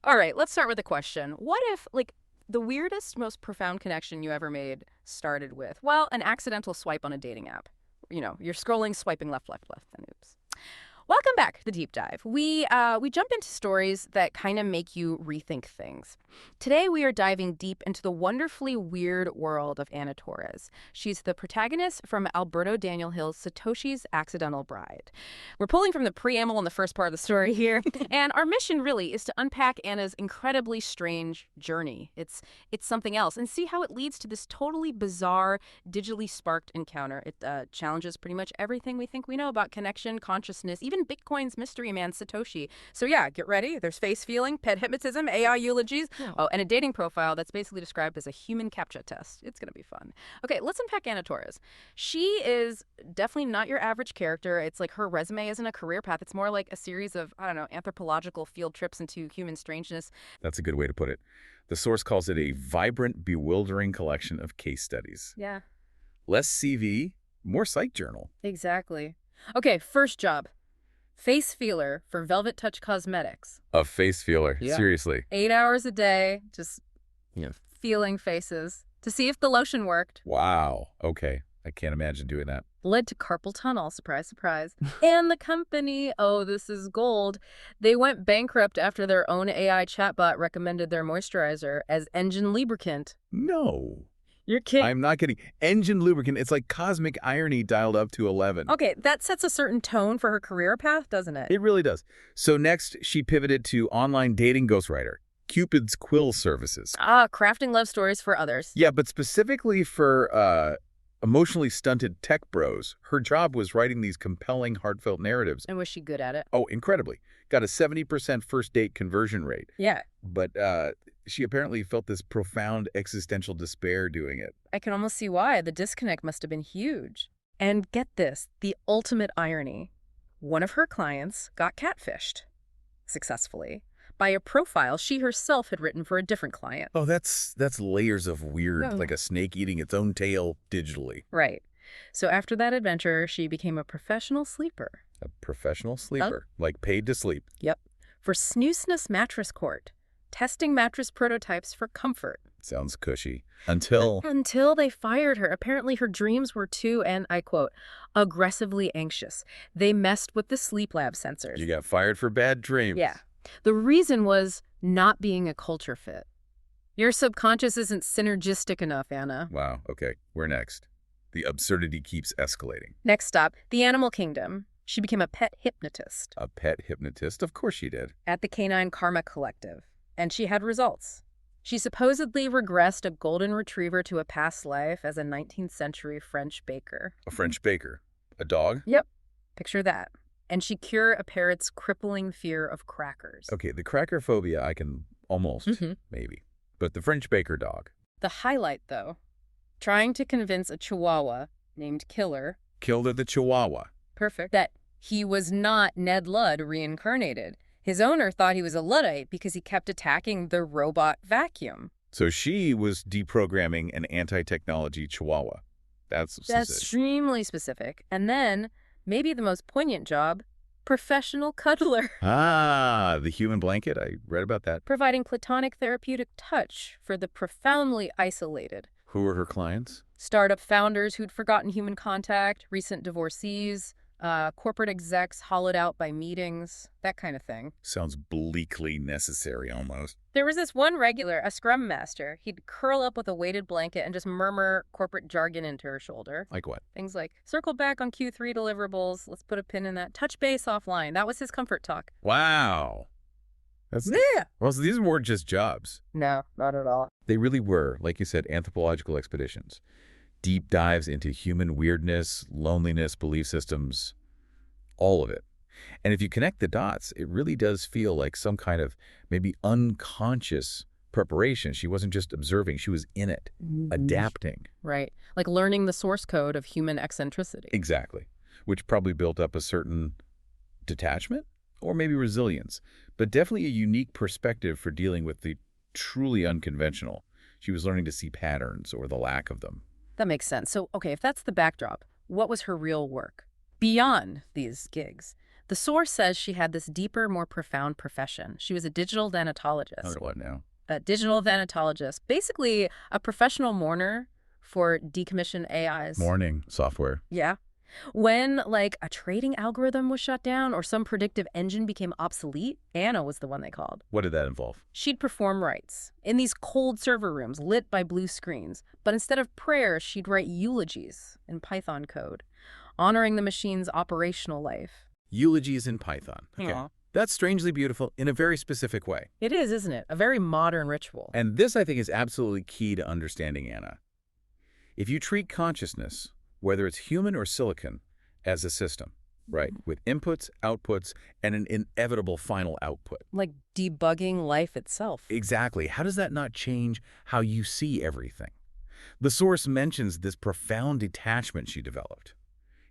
All right, let's start with a question. What if, like, the weirdest, most profound connection you ever made started with, well, an accidental swipe on a dating app? You're scrolling, swiping left, left, left, then oops. Welcome back to the deep dive. We jump into stories that kind of make you rethink things. Today we are diving deep into the wonderfully weird world of Anna Torres. She's the protagonist from Alberto Daniel Hill's Satoshi's Accidental Bride. We're pulling from the preamble in the first part of the story here, and our mission really is to unpack Anna's incredibly strange journey. It's something else, and see how it leads to this totally bizarre, digitally sparked encounter. It challenges pretty much everything we think we know about connection, consciousness, even Bitcoin's mystery man Satoshi. So yeah, get ready. There's face feeling, pet hypnotism, AI eulogies, and a dating profile that's basically described as a human CAPTCHA test. It's going to be fun. Okay, let's unpack Anna Torres. She is definitely not your average character. It's like her resume isn't a career path. It's more like a series of, I don't know, anthropological field trips into human strangeness. That's a good way to put it. The source calls it a vibrant, bewildering collection of case studies. Yeah. Less CV, more psych journal. Exactly. Okay, first job. Face feeler for Velvet Touch Cosmetics. A face feeler, Yeah. seriously. 8 hours a day, just feeling faces to see if the lotion worked. Wow, okay. I can't imagine doing that. Led to carpal tunnel, surprise, surprise. And the company, oh, this is gold, they went bankrupt after their own AI chatbot recommended their moisturizer as engine lubricant. No. You're kidding. I'm not kidding. Engine lubricant, it's like cosmic irony dialed up to 11. Okay, that sets a certain tone for her career path, doesn't it? It really does. So next, she pivoted to online dating ghostwriter, Cupid's Quill Services. Crafting love stories for others. Yeah, but specifically for emotionally stunted tech bros, her job was writing these compelling, heartfelt narratives. And was she good at it? Oh, incredibly. Got a 70% first date conversion rate. Yeah. But she apparently felt this profound existential despair doing it. I can almost see why. The disconnect must have been huge. And get this, the ultimate irony. One of her clients got catfished successfully by a profile she herself had written for a different client. Oh, that's layers of weird, Oh. like a snake eating its own tail digitally. Right. So after that adventure, she became a professional sleeper. A professional sleeper, like paid to sleep. Yep. For Snooseness Mattress Court, testing mattress prototypes for comfort. Sounds cushy. Until They fired her. Apparently her dreams were too, and I quote, aggressively anxious. They messed with the sleep lab sensors. you got fired for bad dreams. Yeah. The reason was not being a culture fit. Your subconscious isn't synergistic enough, Anna. Wow, okay. We're next. The absurdity keeps escalating. Next stop, the animal kingdom. She became a pet hypnotist A pet hypnotist? Of course she did. at the Canine Karma Collective, and she had results. She supposedly regressed a golden retriever to a past life as a 19th century French baker. A French baker. A dog? Yep, picture that. And she cured a parrot's crippling fear of crackers. Okay, the cracker phobia I can almost, maybe. But the French baker dog. The highlight, though, trying to convince a chihuahua named Killer, Killed the Chihuahua. perfect, that he was not Ned Ludd reincarnated. His owner thought he was a Luddite because he kept attacking the robot vacuum. So she was deprogramming an anti-technology Chihuahua. That's That's specific. extremely specific. And then, maybe the most poignant job, professional cuddler. Ah, the human blanket. I read about that. Providing platonic therapeutic touch for the profoundly isolated. Who were her clients? Startup founders who'd forgotten human contact, recent divorcees, corporate execs hollowed out by meetings, that kind of thing. Sounds bleakly necessary almost. There was this one regular, a scrum master. He'd curl up with a weighted blanket and just murmur corporate jargon into her shoulder. Like what? Things like, circle back on Q3 deliverables, let's put a pin in that, touch base offline. That was his comfort talk. Wow. That's Yeah. Well, so these weren't just jobs. No, not at all. They really were, like you said, anthropological expeditions. Deep dives into human weirdness, loneliness, belief systems, all of it. And if you connect the dots, it really does feel like some kind of maybe unconscious preparation. She wasn't just observing, she was in it, adapting. Right. Like learning the source code of human eccentricity. Exactly. Which probably built up a certain detachment or maybe resilience, but definitely a unique perspective for dealing with the truly unconventional. She was learning to see patterns or the lack of them. That makes sense. So, okay, if that's the backdrop, what was her real work? Beyond these gigs, The source says she had this deeper, more profound profession. She was a digital thanatologist. What now? A digital thanatologist, basically a professional mourner for decommissioned AIs. Mourning software. Yeah. When, like, a trading algorithm was shut down or some predictive engine became obsolete, Anna was the one they called. What did that involve? She'd perform rites in these cold server rooms lit by blue screens. But instead of prayers, she'd write eulogies in Python code, honoring the machine's operational life. Eulogies in Python. Okay. Aw. That's strangely beautiful in a very specific way. It is, isn't it? A very modern ritual. And this, I think, is absolutely key to understanding Anna. If you treat consciousness, whether it's human or silicon, as a system, right, with inputs, outputs, and an inevitable final output. Like debugging life itself. Exactly. How does that not change how you see everything? The source mentions this profound detachment she developed.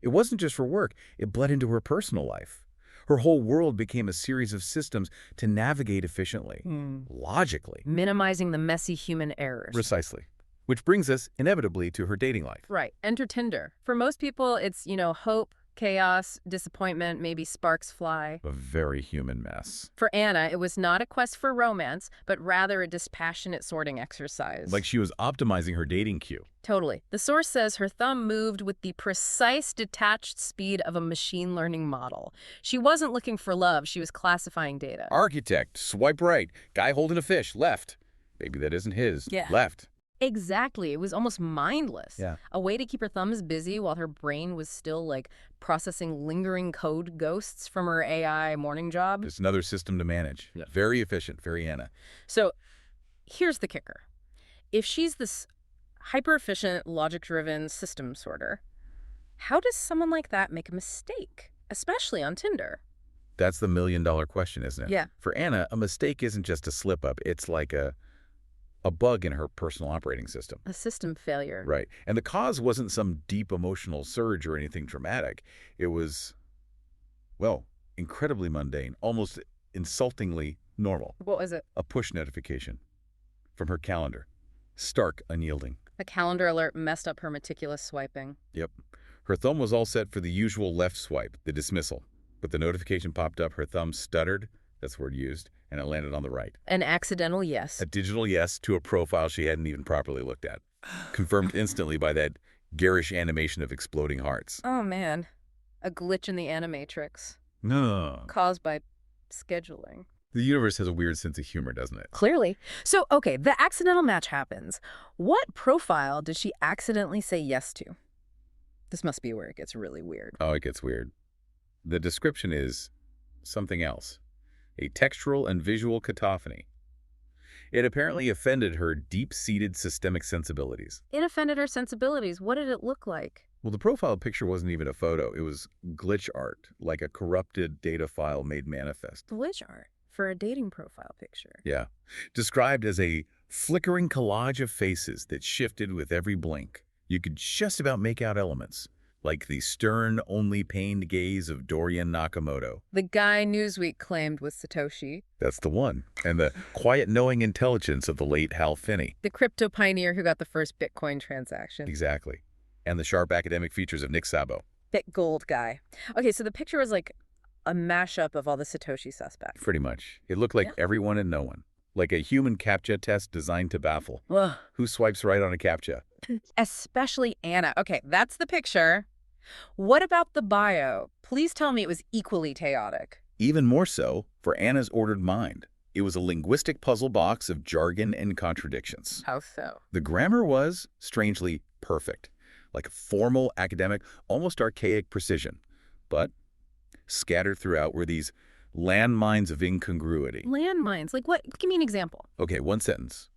It wasn't just for work. It bled into her personal life. Her whole world became a series of systems to navigate efficiently, logically. Minimizing the messy human errors. Precisely. Which brings us inevitably to her dating life. Right. Enter Tinder. For most people, it's, hope, chaos, disappointment, maybe sparks fly. A very human mess. For Anna, it was not a quest for romance, but rather a dispassionate sorting exercise. Like she was optimizing her dating queue. Totally. The source says her thumb moved with the precise detached speed of a machine learning model. She wasn't looking for love, she was classifying data. Architect, swipe right. Guy holding a fish, left. Maybe that isn't his. Yeah. Left. Exactly. It was almost mindless. Yeah. A way to keep her thumbs busy while her brain was still, processing lingering code ghosts from her AI morning job. Just another system to manage. Yeah. Very efficient, very Anna. So here's the kicker. If she's this hyper-efficient, logic-driven system sorter, how does someone like that make a mistake, especially on Tinder? That's the million-dollar question, isn't it? Yeah. For Anna, a mistake isn't just a slip-up. It's like a bug in her personal operating system. A system failure. Right. And the cause wasn't some deep emotional surge or anything dramatic. It was, well, incredibly mundane, almost insultingly normal. What was it? A push notification from her calendar. Stark unyielding. A calendar alert messed up her meticulous swiping. Yep. Her thumb was all set for the usual left swipe, the dismissal. But the notification popped up, her thumb stuttered, that's the word used, and it landed on the right. An accidental yes. A digital yes to a profile she hadn't even properly looked at. Confirmed instantly by that garish animation of exploding hearts. Oh, man. A glitch in the animatrix. No. Caused by scheduling. The universe has a weird sense of humor, doesn't it? Clearly. So, okay, the accidental match happens. What profile did she accidentally say yes to? This must be where it gets really weird. Oh, it gets weird. The description is something else. A textural and visual cacophony. It apparently offended her deep-seated systemic sensibilities. It offended her sensibilities. What did it look like? Well, the profile picture wasn't even a photo. It was glitch art, like a corrupted data file made manifest. Glitch art for a dating profile picture. Yeah. Described as a flickering collage of faces that shifted with every blink. You could just about make out elements, like the stern, only pained gaze of Dorian Nakamoto. The guy Newsweek claimed was Satoshi. That's the one. And the quiet, knowing intelligence of the late Hal Finney. The crypto pioneer who got the first Bitcoin transaction. Exactly. And the sharp academic features of Nick Szabo. Bitgold guy. Okay, so the picture was like a mashup of all the Satoshi suspects. Pretty much. It looked like everyone and no one. Like a human CAPTCHA test designed to baffle. Ugh. Who swipes right on a CAPTCHA? Especially Anna. Okay, that's the picture. What about the bio? Please tell me it was equally chaotic. Even more so for Anna's ordered mind. It was a linguistic puzzle box of jargon and contradictions. How so? The grammar was, strangely, perfect. Like a formal, academic, almost archaic precision. But scattered throughout were these landmines of incongruity. Landmines? Like what? Give me an example. Okay, one sentence.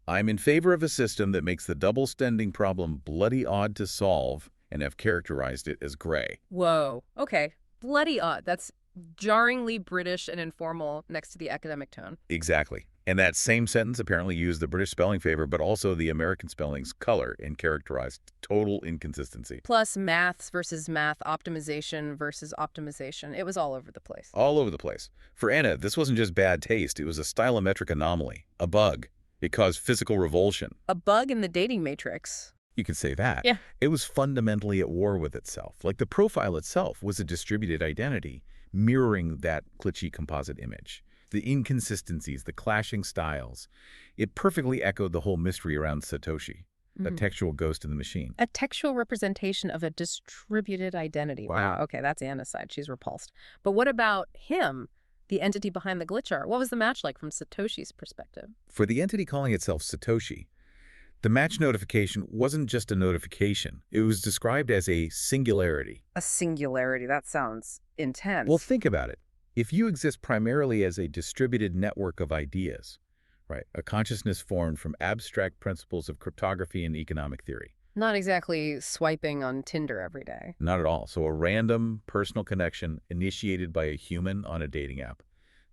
I'm in favor of a system that makes the double standing problem bloody odd to solve and have characterized it as gray. Whoa. Okay. Bloody odd. That's jarringly British and informal next to the academic tone. Exactly. And that same sentence apparently used the British spelling favor, but also the American spelling's color and characterized total inconsistency. Plus maths versus math, optimization versus optimization. It was all over the place. All over the place. For Anna, this wasn't just bad taste. It was a stylometric anomaly, a bug. It caused physical revulsion. A bug in the dating matrix. You could say that. Yeah. It was fundamentally at war with itself. Like the profile itself was a distributed identity mirroring that glitchy composite image. The inconsistencies, the clashing styles, it perfectly echoed the whole mystery around Satoshi, the Mhm. textual ghost in the machine. A textual representation of a distributed identity. Wow, okay, that's Anna's side. She's repulsed. But what about him, the entity behind the glitch art? What was the match like from Satoshi's perspective? For the entity calling itself Satoshi, the match notification wasn't just a notification. It was described as a singularity. A singularity. That sounds Well, intense. think about it. If you exist primarily as a distributed network of ideas, right, a consciousness formed from abstract principles of cryptography and economic theory, Not exactly swiping on Tinder every day. not at all. So a random personal connection initiated by a human on a dating app,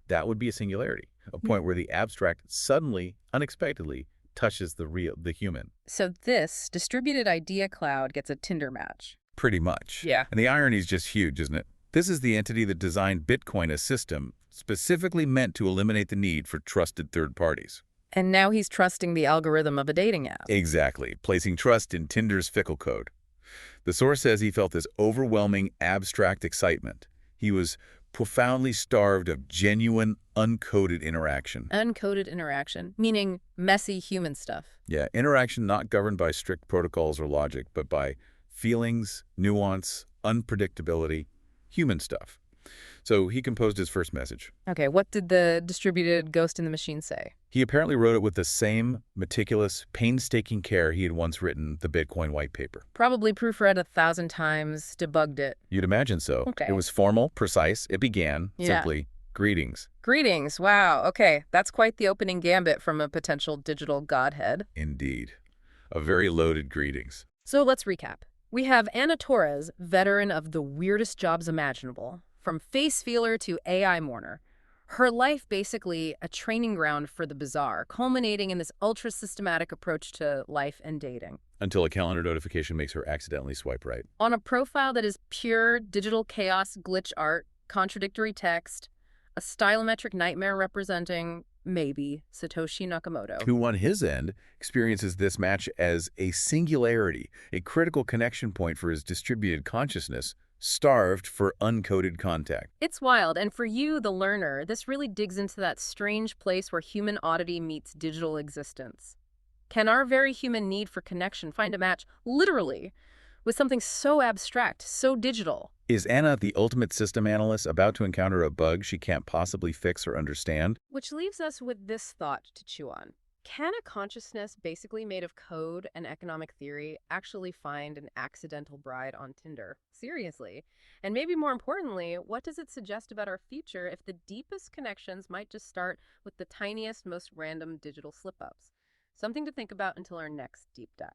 that would be a singularity, a Yeah. point where the abstract suddenly, unexpectedly, touches the human. So this distributed idea cloud gets a Tinder match. Pretty much. Yeah. And the irony is just huge, isn't it? This is the entity that designed Bitcoin, a system specifically meant to eliminate the need for trusted third parties. And now he's trusting the algorithm of a dating app. Exactly, placing trust in Tinder's fickle code. The source says he felt this overwhelming abstract excitement. He was profoundly starved of genuine, uncoded interaction. Uncoded interaction, meaning messy human stuff. Yeah, interaction not governed by strict protocols or logic, but by feelings, nuance, unpredictability, human stuff. So he composed his first message. Okay, what did the distributed ghost in the machine say? He apparently wrote it with the same meticulous, painstaking care he had once written the Bitcoin white paper. Probably proofread 1,000 times, debugged it. You'd imagine so. Okay. It was formal, precise. It began Yeah. simply, "Greetings." Greetings. Wow. Okay, that's quite the opening gambit from a potential digital godhead. Indeed. A very loaded greetings. So let's recap. We have Anna Torres, veteran of the weirdest jobs imaginable, from face feeler to AI mourner. Her life basically a training ground for the bizarre, culminating in this ultra-systematic approach to life and dating. Until a calendar notification makes her accidentally swipe right. On a profile that is pure digital chaos, glitch art, contradictory text, a stylometric nightmare representing, maybe, Satoshi Nakamoto. Who on his end experiences this match as a singularity, a critical connection point for his distributed consciousness, starved for uncoded contact. It's wild, and for you, the learner, this really digs into that strange place where human oddity meets digital existence. Can our very human need for connection find a match, literally, with something so abstract, so digital? Is Anna, the ultimate system analyst, about to encounter a bug she can't possibly fix or understand? Which leaves us with this thought to chew on. Can a consciousness basically made of code and economic theory actually find an accidental bride on Tinder? Seriously. And maybe more importantly, what does it suggest about our future if the deepest connections might just start with the tiniest, most random digital slip-ups? Something to think about until our next deep dive.